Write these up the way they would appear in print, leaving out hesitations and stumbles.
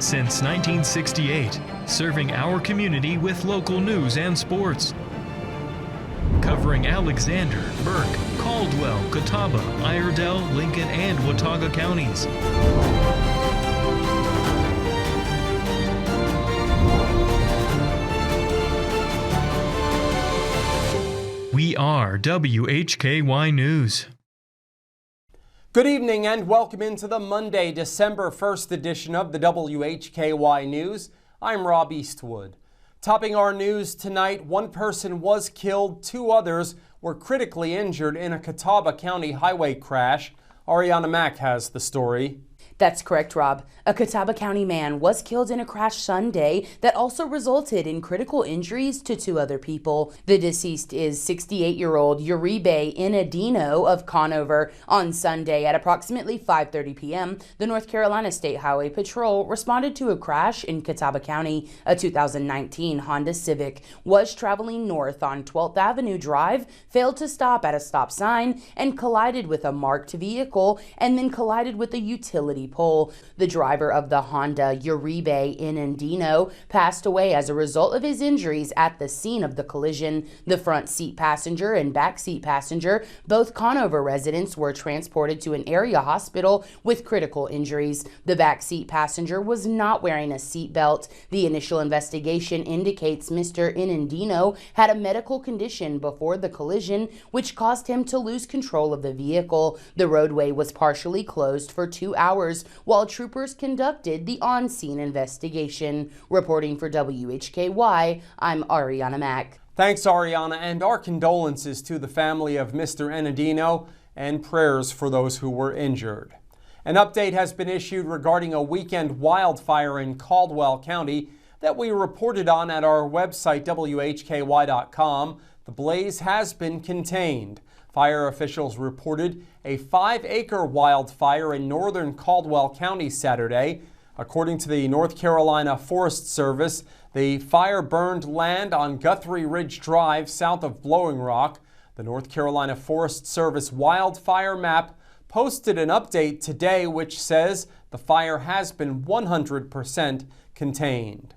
since 1968, serving our community with local news and sports. Covering Alexander, Burke, Caldwell, Catawba, Iredell, Lincoln, and Watauga counties. We are WHKY News. Good evening and welcome into the Monday, December 1st edition of the WHKY News. I'm Rob Eastwood. Topping our news tonight, one person was killed, two others were critically injured in a Catawba County highway crash. Arianna Mack has the story. That's correct, Rob. A Catawba County man was killed in a crash Sunday that also resulted in critical injuries to two other people. The deceased is 68-year-old Uribe Inadino of Conover. On Sunday at approximately 5:30 p.m., the North Carolina State Highway Patrol responded to a crash in Catawba County. A 2019 Honda Civic was traveling north on 12th Avenue Drive, failed to stop at a stop sign, and collided with a marked vehicle and then collided with a utility pole. The driver of the Honda, Uribe Inadino, passed away as a result of his injuries at the scene of the collision. The front seat passenger and back seat passenger, both Conover residents, were transported to an area hospital with critical injuries. The back seat passenger was not wearing a seat belt. The initial investigation indicates Mr. Inadino had a medical condition before the collision, which caused him to lose control of the vehicle. The roadway was partially closed for 2 hours while troopers conducted the on-scene investigation. Reporting for WHKY, I'm Arianna Mack. Thanks, Arianna, and our condolences to the family of Mr. Inadino and prayers for those who were injured. An update has been issued regarding a weekend wildfire in Caldwell County that we reported on at our website, WHKY.com. The blaze has been contained. Fire officials reported a 5-acre wildfire in northern Caldwell County Saturday. According to the North Carolina Forest Service, the fire burned land on Guthrie Ridge Drive south of Blowing Rock. The North Carolina Forest Service wildfire map posted an update today which says the fire has been 100% contained.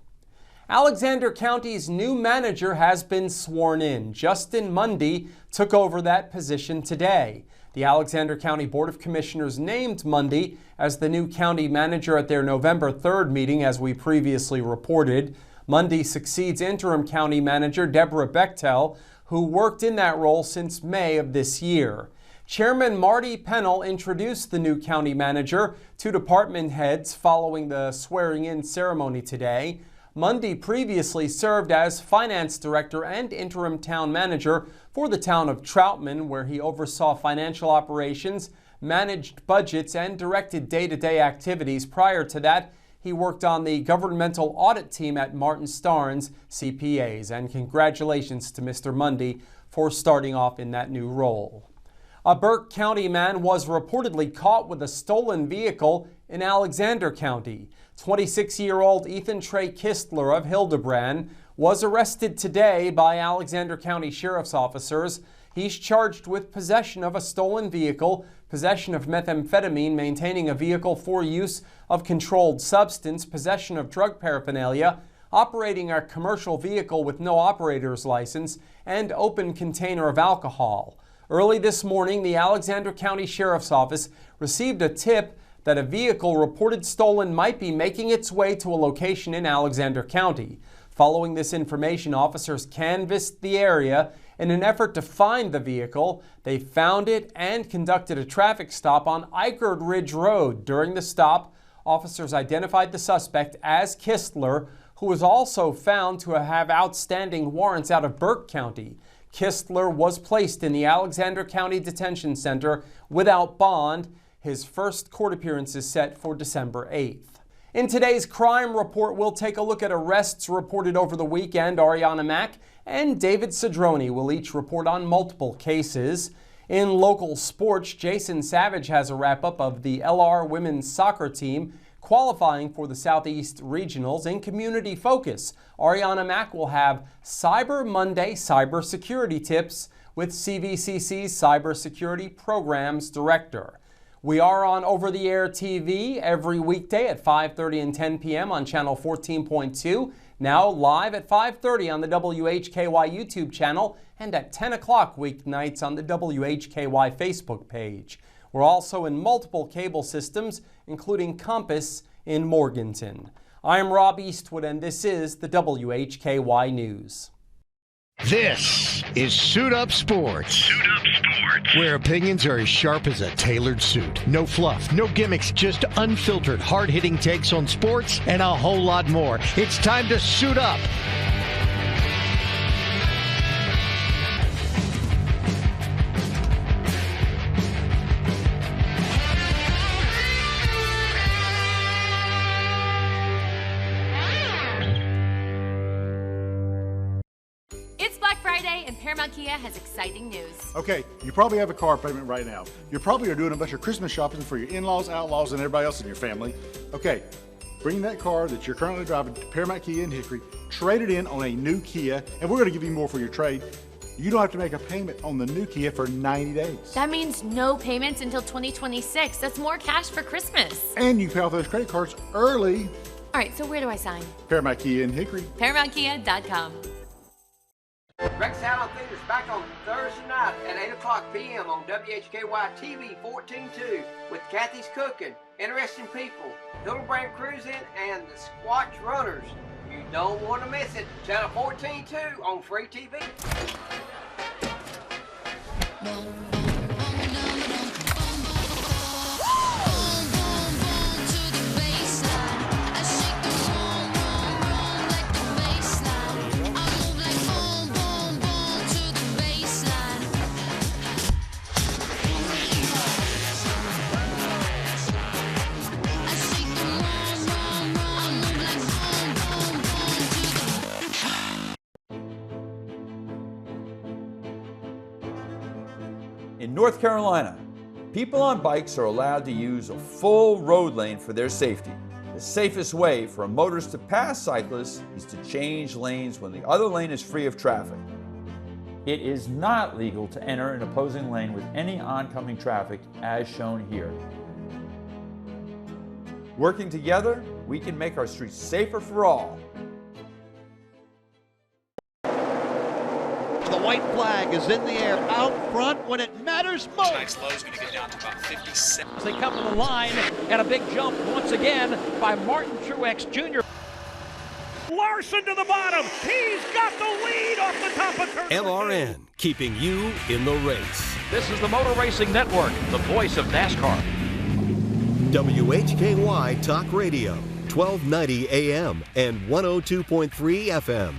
Alexander County's new manager has been sworn in. Justin Mundy took over that position today. The Alexander County Board of Commissioners named Mundy as the new county manager at their November 3rd meeting, as we previously reported. Mundy succeeds interim county manager Deborah Bechtel, who worked in that role since May of this year. Chairman Marty Pennell introduced the new county manager to department heads following the swearing-in ceremony today. Mundy previously served as finance director and interim town manager for the town of Troutman, where he oversaw financial operations, managed budgets, and directed day-to-day activities. Prior to that, he worked on the governmental audit team at Martin Starnes CPAs. And congratulations to Mr. Mundy for starting off in that new role. A Burke County man was reportedly caught with a stolen vehicle in Alexander County. 26-year-old Ethan Trey Kistler of Hildebrand was arrested today by Alexander County Sheriff's officers. He's charged with possession of a stolen vehicle, possession of methamphetamine, maintaining a vehicle for use of controlled substance, possession of drug paraphernalia, operating a commercial vehicle with no operator's license, and open container of alcohol. Early this morning, the Alexander County Sheriff's Office received a tip that a vehicle reported stolen might be making its way to a location in Alexander County. Following this information, officers canvassed the area in an effort to find the vehicle. They found it and conducted a traffic stop on Eichard Ridge Road. During the stop, officers identified the suspect as Kistler, who was also found to have outstanding warrants out of Burke County. Kistler was placed in the Alexander County Detention Center without bond. His first court appearance is set for December 8th. In today's crime report, we'll take a look at arrests reported over the weekend. Arianna Mack and David Cedrone will each report on multiple cases. In local sports, Jason Savage has a wrap-up of the LR women's soccer team qualifying for the Southeast Regionals. In community focus, Arianna Mack will have Cyber Monday cybersecurity tips with CVCC's Cybersecurity Programs Director. We are on over-the-air TV every weekday at 5:30 and 10 p.m. on channel 14.2. Now live at 5:30 on the WHKY YouTube channel and at 10 o'clock weeknights on the WHKY Facebook page. We're also in multiple cable systems, including Compass in Morganton. I'm Rob Eastwood, and this is the WHKY News. This is Suit Up Sports. Suit Up Sports. Where opinions are as sharp as a tailored suit. No fluff, no gimmicks, just unfiltered, hard-hitting takes on sports and a whole lot more. It's time to suit up. And Paramount Kia has exciting news. Okay, you probably have a car payment right now. You probably are doing a bunch of Christmas shopping for your in-laws, outlaws, and everybody else in your family. Okay, bring that car that you're currently driving to Paramount Kia in Hickory, trade it in on a new Kia, and we're going to give you more for your trade. You don't have to make a payment on the new Kia for 90 days. That means no payments until 2026. That's more cash for Christmas. And you can pay off those credit cards early. All right, so where do I sign? Paramount Kia in Hickory. ParamountKia.com. Rex Allen Theater's back on Thursday night at 8 o'clock p.m. on WHKY TV 14.2 with Kathy's Cooking, Interesting People, Hildebrand Cruising, and the Squatch Runners. You don't want to miss it. Channel 14.2 on free TV. In North Carolina, people on bikes are allowed to use a full road lane for their safety. The safest way for a motorist to pass cyclists is to change lanes when the other lane is free of traffic. It is not legal to enter an opposing lane with any oncoming traffic, as shown here. Working together, we can make our streets safer for all. The white flag is in the air, out front when it matters most. Tonight's low is going to get down to about 57. As they come to the line, and a big jump once again by Martin Truex Jr. Larson to the bottom. He's got the lead off the top of turn. LRN, keeping you in the race. This is the Motor Racing Network, the voice of NASCAR. WHKY Talk Radio, 1290 AM and 102.3 FM.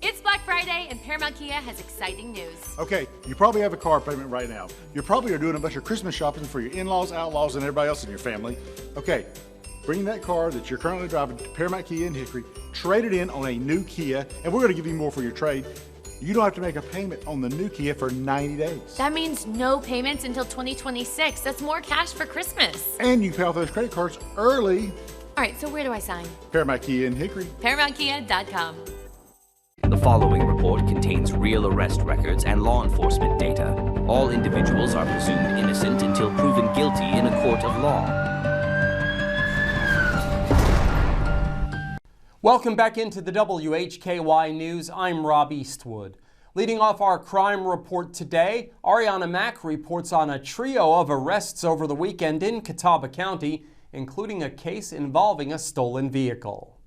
It's Black Friday, and Paramount Kia has exciting news. Okay, you probably have a car payment right now. You probably are doing a bunch of Christmas shopping for your in-laws, outlaws, and everybody else in your family. Okay, bring that car that you're currently driving to Paramount Kia in Hickory, trade it in on a new Kia, and we're going to give you more for your trade. You don't have to make a payment on the new Kia for 90 days. That means no payments until 2026. That's more cash for Christmas. And you can pay off those credit cards early. All right, so where do I sign? Paramount Kia in Hickory. ParamountKia.com. The following report contains real arrest records and law enforcement data. All individuals are presumed innocent until proven guilty in a court of law. Welcome back into the WHKY News. I'm Rob Eastwood. Leading off our crime report today, Arianna Mack reports on a trio of arrests over the weekend in Catawba County, including a case involving a stolen vehicle.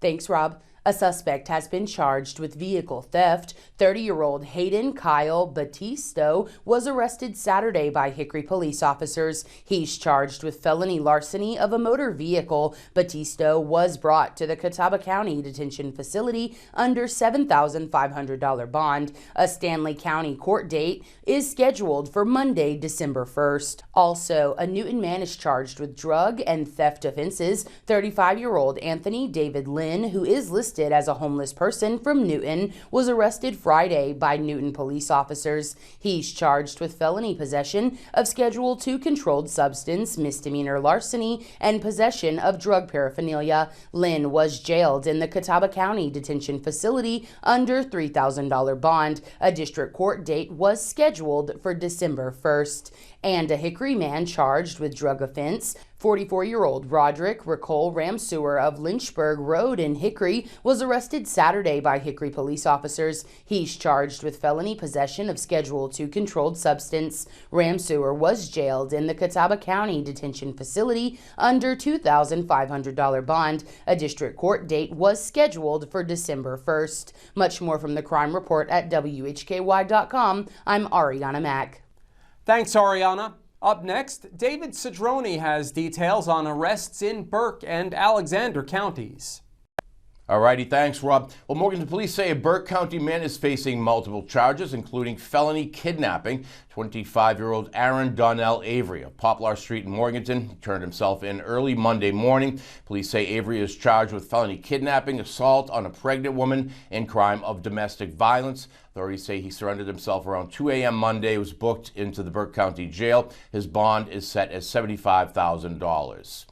Thanks, Rob. A suspect has been charged with vehicle theft. 30-year-old Hayden Kyle Batisto was arrested Saturday by Hickory police officers. He's charged with felony larceny of a motor vehicle. Batisto was brought to the Catawba County detention facility under $7,500 bond. A Stanley County court date is scheduled for Monday, December 1st. Also, a Newton man is charged with drug and theft offenses. 35-year-old Anthony David Lynn, who is listed as a homeless person from Newton, was arrested Friday by Newton police officers. He's charged with felony possession of Schedule II controlled substance, misdemeanor larceny, and possession of drug paraphernalia. Lynn was jailed in the Catawba County detention facility under $3,000 bond. A district court date was scheduled for December 1st. and a Hickory man charged with drug offense. 44-year-old Roderick Ricole Ramsewer of Lynchburg Road in Hickory was arrested Saturday by Hickory police officers. He's charged with felony possession of Schedule II controlled substance. Ramsewer was jailed in the Catawba County detention facility under $2,500 bond. A district court date was scheduled for December 1st. Much more from the crime report at WHKY.com. I'm Arianna Mack. Thanks, Arianna. Up next, David Cedrone has details on arrests in Burke and Alexander counties. Alrighty, thanks, Rob. Well, Morganton police say a Burke County man is facing multiple charges, including felony kidnapping. 25-year-old Aaron Donnell Avery of Poplar Street in Morganton turned himself in early Monday morning. Police say Avery is charged with felony kidnapping, assault on a pregnant woman, and crime of domestic violence. Authorities say he surrendered himself around 2 a.m. Monday, was booked into the Burke County Jail. His bond is set at $75,000.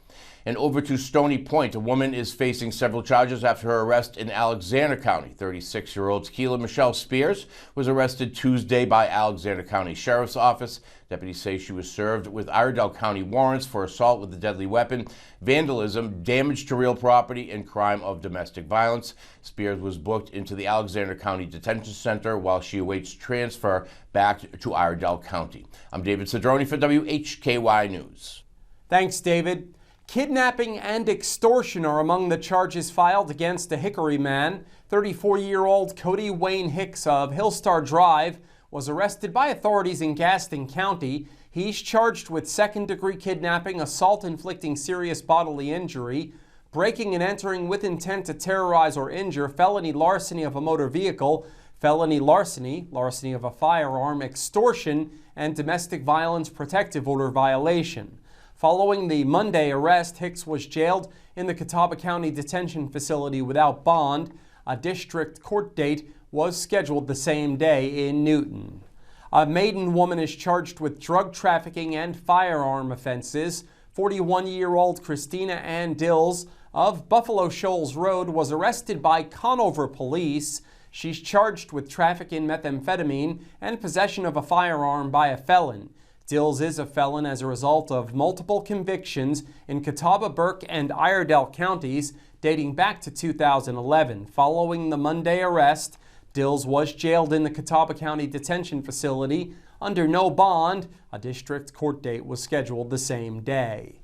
And over to Stony Point, a woman is facing several charges after her arrest in Alexander County. 36-year-old Keela Michelle Spears was arrested Tuesday by Alexander County Sheriff's Office. Deputies say she was served with Iredell County warrants for assault with a deadly weapon, vandalism, damage to real property, and crime of domestic violence. Spears was booked into the Alexander County Detention Center while she awaits transfer back to Iredell County. I'm David Cedrone for WHKY News. Thanks, David. Kidnapping and extortion are among the charges filed against a Hickory man. 34-year-old Cody Wayne Hicks of Hillstar Drive was arrested by authorities in Gaston County. He's charged with second-degree kidnapping, assault inflicting serious bodily injury, breaking and entering with intent to terrorize or injure, felony larceny of a motor vehicle, felony larceny, larceny of a firearm, extortion, and domestic violence protective order violation. Following the Monday arrest, Hicks was jailed in the Catawba County detention facility without bond. A district court date was scheduled the same day in Newton. A Maiden woman is charged with drug trafficking and firearm offenses. 41-year-old Christina Ann Dills of Buffalo Shoals Road was arrested by Conover police. She's charged with trafficking methamphetamine and possession of a firearm by a felon. Dills is a felon as a result of multiple convictions in Catawba, Burke, and Iredell counties dating back to 2011. Following the Monday arrest, Dills was jailed in the Catawba County detention facility under no bond. A district court date was scheduled the same day.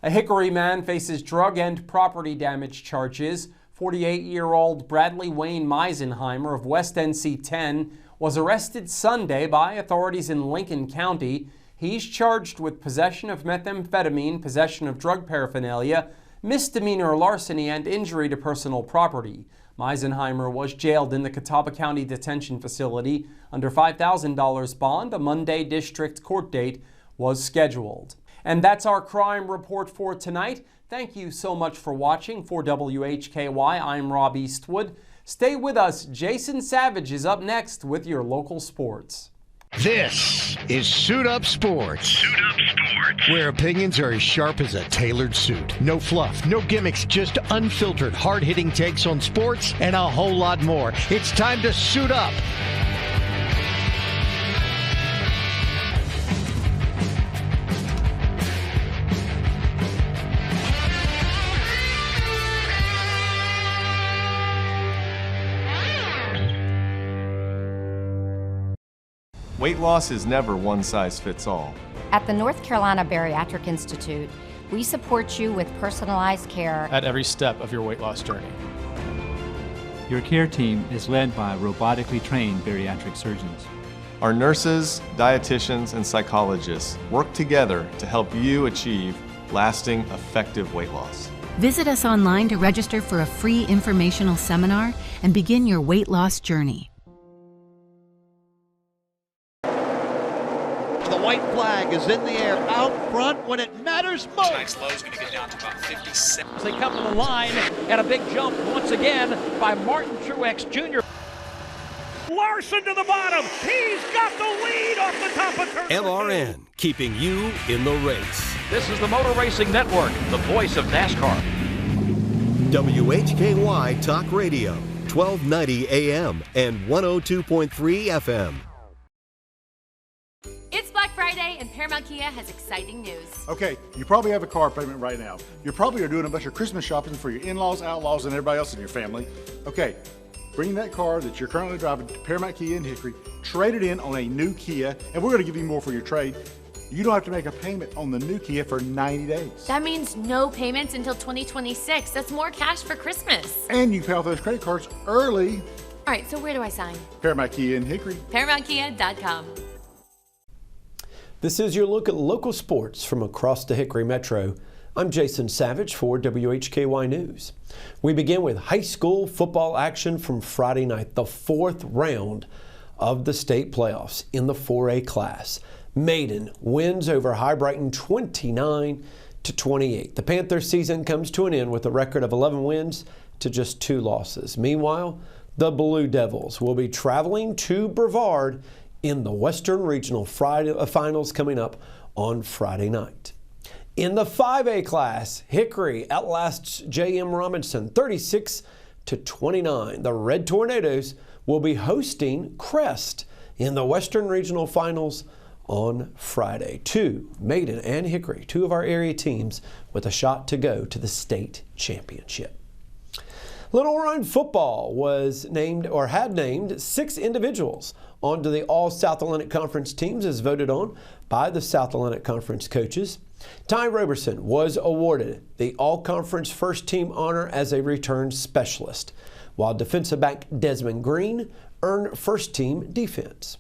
A Hickory man faces drug and property damage charges. 48-year-old Bradley Wayne Meisenheimer of West NC 10 was arrested Sunday by authorities in Lincoln County. He's charged with possession of methamphetamine, possession of drug paraphernalia, misdemeanor larceny, and injury to personal property. Meisenheimer was jailed in the Catawba County detention facility under $5,000 bond. A Monday district court date was scheduled. And that's our crime report for tonight. Thank you so much for watching. For WHKY, I'm Rob Eastwood. Stay with us. Jason Savage is up next with your local sports. This is Suit Up Sports. Suit Up Sports. Where opinions are as sharp as a tailored suit. No fluff, no gimmicks, just unfiltered, hard-hitting takes on sports and a whole lot more. It's time to suit up. Weight loss is never one size fits all. At the North Carolina Bariatric Institute, we support you with personalized care at every step of your weight loss journey. Your care team is led by robotically trained bariatric surgeons. Our nurses, dietitians, and psychologists work together to help you achieve lasting, effective weight loss. Visit us online to register for a free informational seminar and begin your weight loss journey. White flag is in the air out front when it matters most. Tonight's low is going to get down to about 57. As they come to the line, and a big jump once again by Martin Truex Jr. Larson to the bottom. He's got the lead off the top of turn. LRN, keeping you in the race. This is the Motor Racing Network, the voice of NASCAR. WHKY Talk Radio, 1290 AM and 102.3 FM. It's Black Friday, and Paramount Kia has exciting news. Okay, you probably have a car payment right now. You probably are doing a bunch of Christmas shopping for your in-laws, outlaws, and everybody else in your family. Okay, bring that car that you're currently driving to Paramount Kia in Hickory, trade it in on a new Kia, and we're going to give you more for your trade. You don't have to make a payment on the new Kia for 90 days. That means no payments until 2026. That's more cash for Christmas. And you pay off those credit cards early. All right, so where do I sign? Paramount Kia in Hickory. ParamountKia.com. This is your look at local sports from across the Hickory Metro. I'm Jason Savage for WHKY News. We begin with high school football action from Friday night, the fourth round of the state playoffs in the 4A class. Maiden wins over High Brighton 29-28. The Panthers season comes to an end with a record of 11 wins to just 2 losses. Meanwhile, the Blue Devils will be traveling to Brevard in the Western Regional Finals coming up on Friday night. In the 5A class, Hickory outlasts J.M. Robinson 36-29. The Red Tornadoes will be hosting Crest in the Western Regional Finals on Friday. Maiden and Hickory, 2 of our area teams with a shot to go to the state championship. Lenoir-Rhyne football had named 6 individuals onto the All-South Atlantic Conference teams as voted on by the South Atlantic Conference coaches. Ty Roberson was awarded the All-Conference First Team honor as a return specialist, while defensive back Desmond Green earned First Team defense.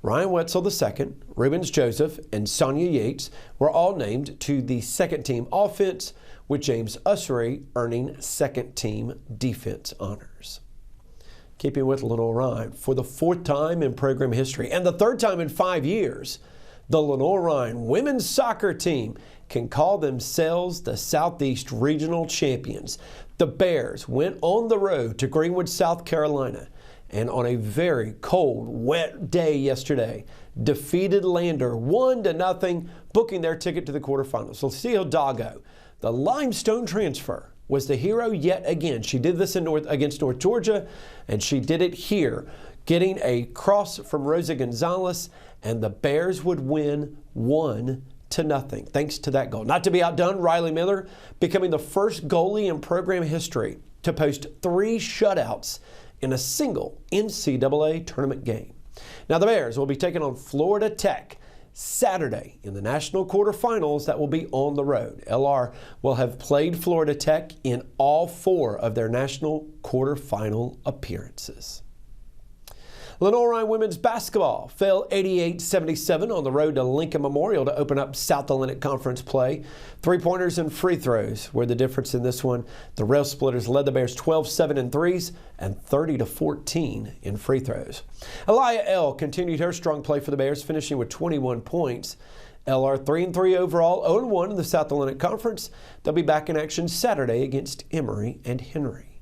Ryan Wetzel II, Rubens Joseph, and Sonia Yates were all named to the Second Team offense, with James Ussery earning Second Team defense honors. Keeping with Lenoir-Rhyne, for the 4th time in program history and the 3rd time in 5 years, the Lenoir-Rhyne women's soccer team can call themselves the Southeast Regional Champions. The Bears went on the road to Greenwood, South Carolina, and on a very cold, wet day yesterday, defeated Lander 1-0, booking their ticket to the quarterfinals. Lucille Dago, the Limestone transfer, was the hero yet again. She did this against North Georgia, and she did it here, getting a cross from Rosa Gonzalez, and the Bears would win 1-0 thanks to that goal. Not to be outdone, Riley Miller becoming the first goalie in program history to post 3 shutouts in a single NCAA tournament game. Now the Bears will be taking on Florida Tech Saturday in the national quarterfinals that will be on the road. LR will have played Florida Tech in all 4 of their national quarterfinal appearances. Lenoir-Rhyne women's basketball fell 88-77 on the road to Lincoln Memorial to open up South Atlantic Conference play. 3-pointers and free throws were the difference in this one. The Rail Splitters led the Bears 12-7 in threes and 30-14 in free throws. Elia L. continued her strong play for the Bears, finishing with 21 points. LR 3-3 overall, 0-1 in the South Atlantic Conference. They'll be back in action Saturday against Emory and Henry.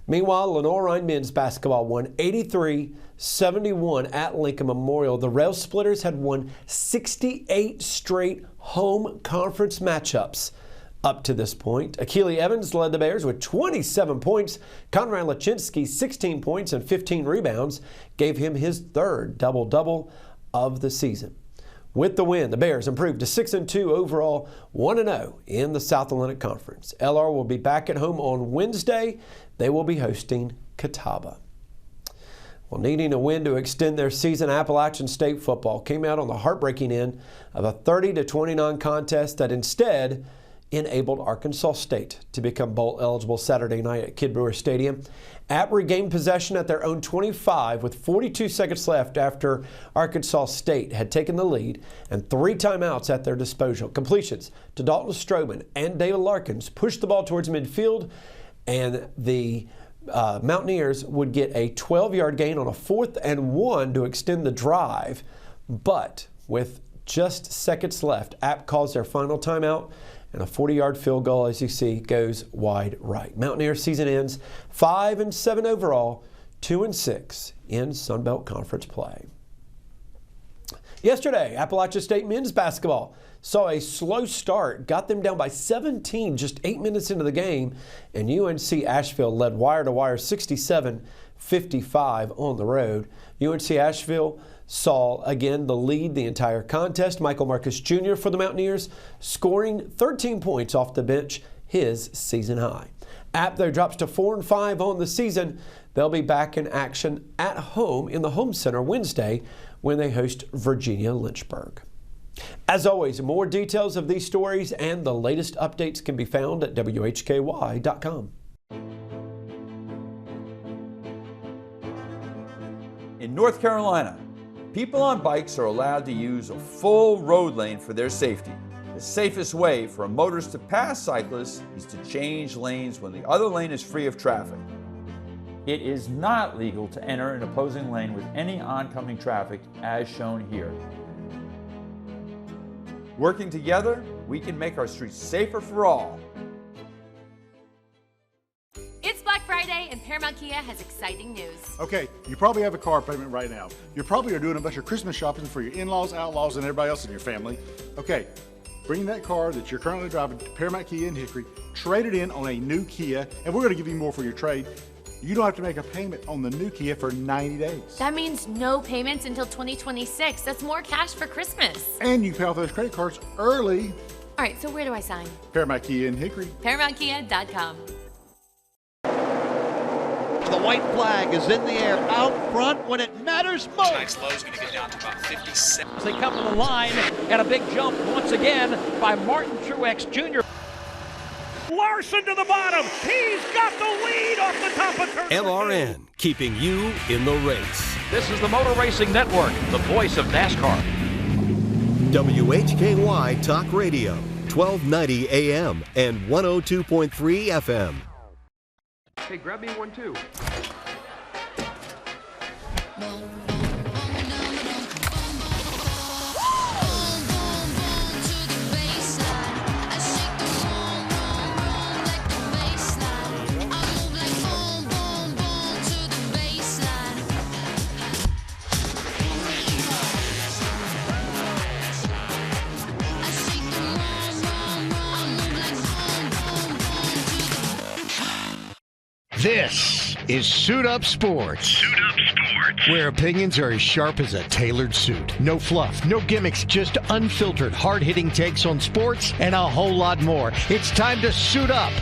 Meanwhile, Lenoir-Rhyne men's basketball won 83-71 at Lincoln Memorial. The Rail Splitters had won 68 straight home conference matchups up to this point. Akili Evans led the Bears with 27 points. Conrad Lachinsky, 16 points and 15 rebounds, gave him his 3rd double-double of the season. With the win, the Bears improved to 6-2 overall, 1-0 in the South Atlantic Conference. LR will be back at home on Wednesday. They will be hosting Catawba. Well, needing a win to extend their season, Appalachian State football came out on the heartbreaking end of a 30-29 contest that instead enabled Arkansas State to become bowl eligible Saturday night at Kid Brewer Stadium. App regained possession at their own 25 with 42 seconds left after Arkansas State had taken the lead and 3 timeouts at their disposal. Completions to Dalton Strowman and David Larkins pushed the ball towards midfield, and the Mountaineers would get a 12-yard gain on a 4th and 1 to extend the drive, but with just seconds left, App calls their final timeout, and a 40-yard field goal, as you see, goes wide right. Mountaineers season ends 5-7 overall, 2-6 in Sun Belt Conference play. Yesterday, Appalachian State men's basketball saw a slow start, got them down by 17 just 8 minutes into the game, and UNC Asheville led wire-to-wire 67-55 on the road. UNC Asheville saw again the lead the entire contest. Michael Marcus Jr. for the Mountaineers, scoring 13 points off the bench, his season high. App there drops to 4-5 on the season. They'll be back in action at home in the home center Wednesday when they host Virginia Lynchburg. As always, more details of these stories and the latest updates can be found at WHKY.com. In North Carolina, people on bikes are allowed to use a full road lane for their safety. The safest way for a motorist to pass cyclists is to change lanes when the other lane is free of traffic. It is not legal to enter an opposing lane with any oncoming traffic as shown here. Working together, we can make our streets safer for all. It's Black Friday and Paramount Kia has exciting news. Okay, you probably have a car payment right now. You probably are doing a bunch of Christmas shopping for your in-laws, outlaws, and everybody else in your family. Okay, bring that car that you're currently driving to Paramount Kia in Hickory, trade it in on a new Kia, and we're going to give you more for your trade. You don't have to make a payment on the new Kia for 90 days. That means no payments until 2026. That's more cash for Christmas. And you can pay off those credit cards early. All right, so where do I sign? Paramount Kia in Hickory. ParamountKia.com. The white flag is in the air out front when it matters most. Tonight's low is going to get down to about 57. As they come to the line, and a big jump once again by Martin Truex Jr. Larson to the bottom. He's got the lead off the top of turn. LRN, keeping you in the race. This is the Motor Racing Network, the voice of NASCAR. WHKY Talk Radio, 1290 AM and 102.3 FM. Hey, grab me one too. This is Suit Up Sports. Suit Up Sports. Where opinions are as sharp as a tailored suit. No fluff, no gimmicks, just unfiltered, hard-hitting takes on sports and a whole lot more. It's time to suit up.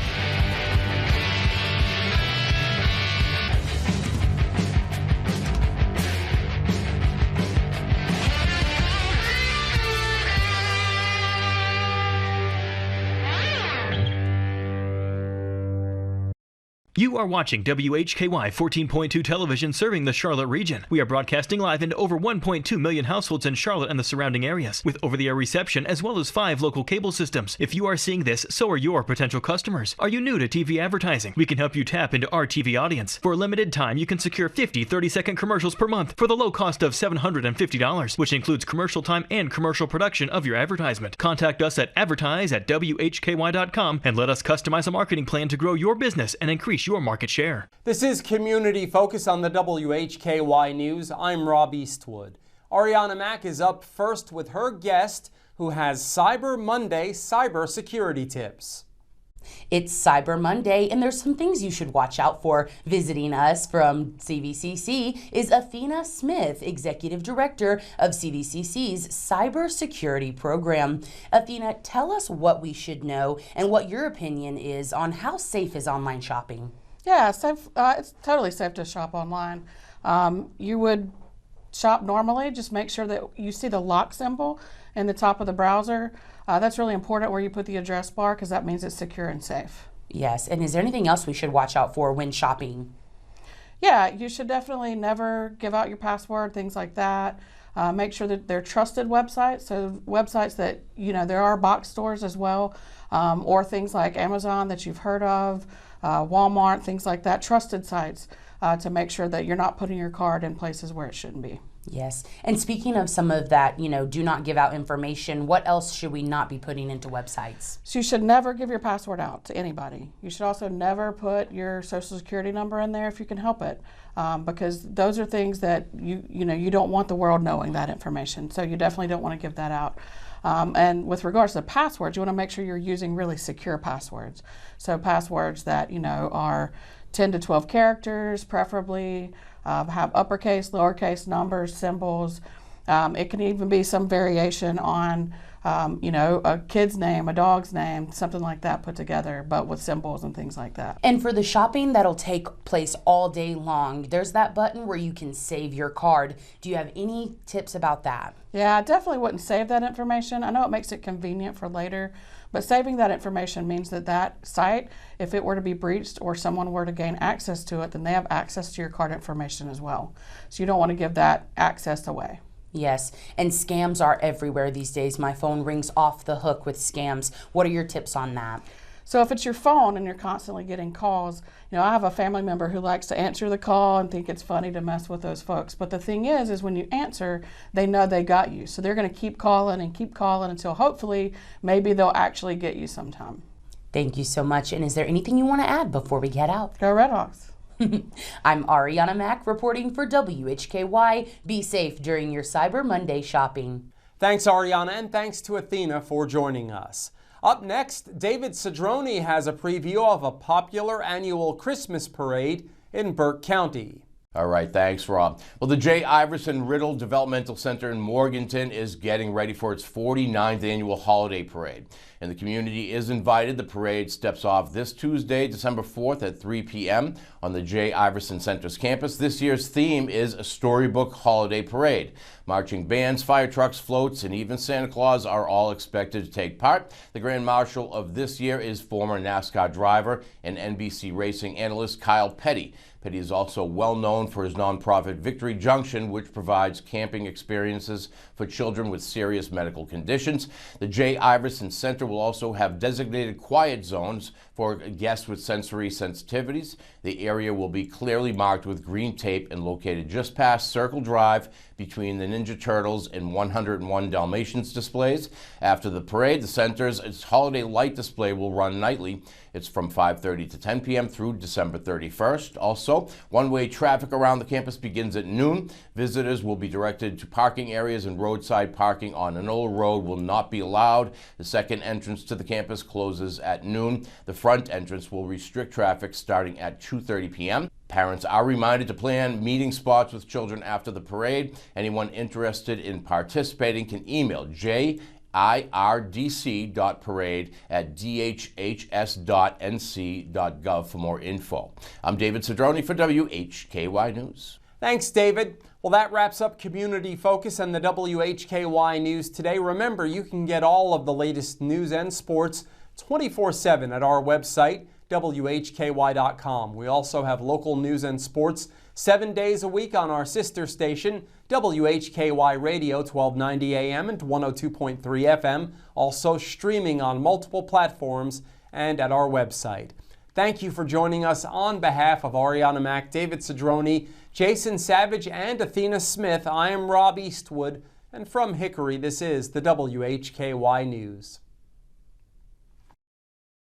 You are watching WHKY 14.2 television serving the Charlotte region. We are broadcasting live into over 1.2 million households in Charlotte and the surrounding areas, with over-the-air reception as well as 5 local cable systems. If you are seeing this, so are your potential customers. Are you new to TV advertising? We can help you tap into our TV audience. For a limited time, you can secure 50 30-second commercials per month for the low cost of $750, which includes commercial time and commercial production of your advertisement. Contact us at advertise@WHKY.com and let us customize a marketing plan to grow your business and increase your market share. This is Community Focus on the WHKY News. I'm Rob Eastwood. Arianna Mack is up first with her guest who has Cyber Monday cybersecurity tips. It's Cyber Monday, and there's some things you should watch out for. Visiting us from CVCC is Athena Smith, Executive Director of CVCC's Cybersecurity Program. Athena, tell us what we should know and what your opinion is on how safe is online shopping. Yeah, safe, it's totally safe to shop online. You would shop normally, just make sure that you see the lock symbol in the top of the browser. That's really important where you put the address bar because that means it's secure and safe. Yes, and is there anything else we should watch out for when shopping? Yeah, you should definitely never give out your password, things like that. Make sure that they're trusted websites, so websites that, you know, there are box stores as well, or things like Amazon that you've heard of, Walmart, things like that, trusted sites to make sure that you're not putting your card in places where it shouldn't be. Yes, and speaking of some of that, you know, do not give out information, what else should we not be putting into websites? So you should never give your password out to anybody. You should also never put your social security number in there if you can help it, because those are things that you don't want the world knowing that information. So you definitely don't want to give that out. And with regards to passwords, you want to make sure you're using really secure passwords. So passwords that, you know, are 10 to 12 characters, preferably. have uppercase, lowercase numbers, symbols. It can even be some variation on, a kid's name, a dog's name, something like that put together, but with symbols and things like that. And for the shopping that'll take place all day long, there's that button where you can save your card. Do you have any tips about that? Yeah, I definitely wouldn't save that information. I know it makes it convenient for later, but saving that information means that that site, if it were to be breached or someone were to gain access to it, then they have access to your card information as well. So you don't want to give that access away. Yes, and scams are everywhere these days. My phone rings off the hook with scams. What are your tips on that? So if it's your phone and you're constantly getting calls, I have a family member who likes to answer the call and think it's funny to mess with those folks. But the thing is when you answer, they know they got you. So they're going to keep calling until hopefully maybe they'll actually get you sometime. Thank you so much. And is there anything you want to add before we get out? Go Redhawks. I'm Arianna Mack reporting for WHKY. Be safe during your Cyber Monday shopping. Thanks, Arianna, and thanks to Athena for joining us. Up next, David Cedrone has a preview of a popular annual Christmas parade in Burke County. All right, thanks, Rob. Well, the J. Iverson Riddle Developmental Center in Morganton is getting ready for its 49th annual holiday parade, and the community is invited. The parade steps off this Tuesday, December 4th at 3 p.m. on the J. Iverson Center's campus. This year's theme is a storybook holiday parade. Marching bands, fire trucks, floats, and even Santa Claus are all expected to take part. The Grand Marshal of this year is former NASCAR driver and NBC racing analyst Kyle Petty. Petty is also well known for his nonprofit Victory Junction, which provides camping experiences for children with serious medical conditions. The J. Iverson Center will also have designated quiet zones for guests with sensory sensitivities. The area will be clearly marked with green tape and located just past Circle Drive between the Ninja Turtles and 101 Dalmatians displays. After the parade, the center's holiday light display will run nightly. It's from 5:30 to 10 p.m. through December 31st. Also, one-way traffic around the campus begins at noon. Visitors will be directed to parking areas, and roadside parking on Enola Road will not be allowed. The second entrance to the campus closes at noon. The front entrance will restrict traffic starting at 2:30 p.m. Parents are reminded to plan meeting spots with children after the parade. Anyone interested in participating can email jirdc.parade@dhhs.nc.gov for more info. I'm David Cedrone for WHKY News. Thanks, David. Well, that wraps up Community Focus and the WHKY News today. Remember, you can get all of the latest news and sports 24/7 at our website, WHKY.com. We also have local news and sports 7 days a week on our sister station, WHKY Radio, 1290 AM and 102.3 FM, also streaming on multiple platforms and at our website. Thank you for joining us. On behalf of Arianna Mack, David Cedrone, Jason Savage, and Athena Smith, I am Rob Eastwood, and from Hickory, this is the WHKY News.